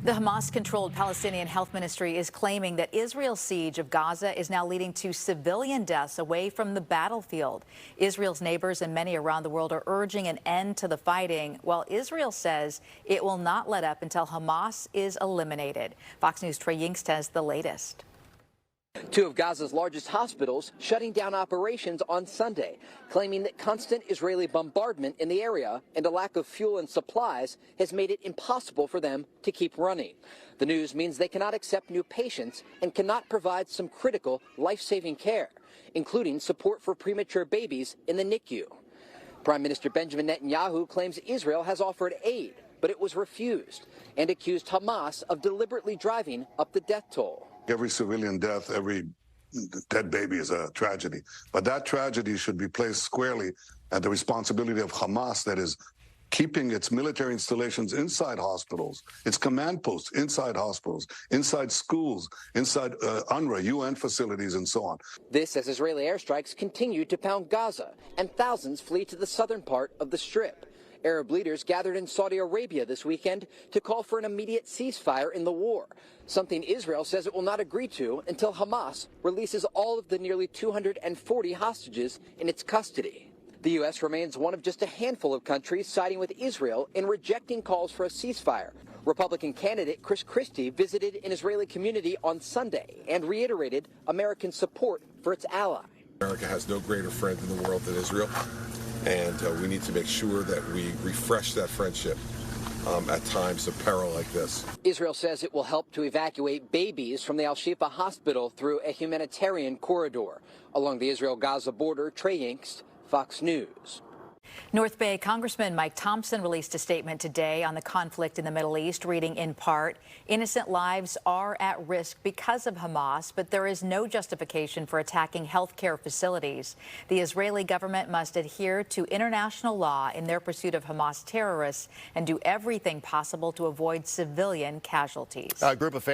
The Hamas-controlled Palestinian Health Ministry is claiming that Israel's siege of Gaza is now leading to civilian deaths away from the battlefield. Israel's neighbors and many around the world are urging an end to the fighting, while Israel says it will not let up until Hamas is eliminated. Fox News' Trey Yingst has the latest. Two of Gaza's largest hospitals shutting down operations on Sunday, claiming that constant Israeli bombardment in the area and a lack of fuel and supplies has made it impossible for them to keep running. The news means they cannot accept new patients and cannot provide some critical life-saving care, including support for premature babies in the NICU. Prime Minister Benjamin Netanyahu claims Israel has offered aid, but it was refused, and accused Hamas of deliberately driving up the death toll. Every civilian death, every dead baby is a tragedy. But that tragedy should be placed squarely at the responsibility of Hamas, that is keeping its military installations inside hospitals, its command posts inside hospitals, inside schools, inside UNRWA, UN facilities, and so on. This as Israeli airstrikes continue to pound Gaza, and thousands flee to the southern part of the Strip. Arab leaders gathered in Saudi Arabia this weekend to call for an immediate ceasefire in the war, something Israel says it will not agree to until Hamas releases all of the nearly 240 hostages in its custody. The U.S. remains one of just a handful of countries siding with Israel in rejecting calls for a ceasefire. Republican candidate Christie visited an Israeli community on Sunday and reiterated American support for its ally. America has no greater friend in the world than Israel. And we need to make sure that we refresh that friendship at times of peril like this. Israel says it will help to evacuate babies from the Al-Shifa hospital through a humanitarian corridor along the Israel-Gaza border. Trey Yingst, Fox News. North Bay Congressman Mike Thompson released a statement today on the conflict in the Middle East, reading in part, "Innocent lives are at risk because of Hamas, but there is no justification for attacking health care facilities. The Israeli government must adhere to international law in their pursuit of Hamas terrorists and do everything possible to avoid civilian casualties." A group of families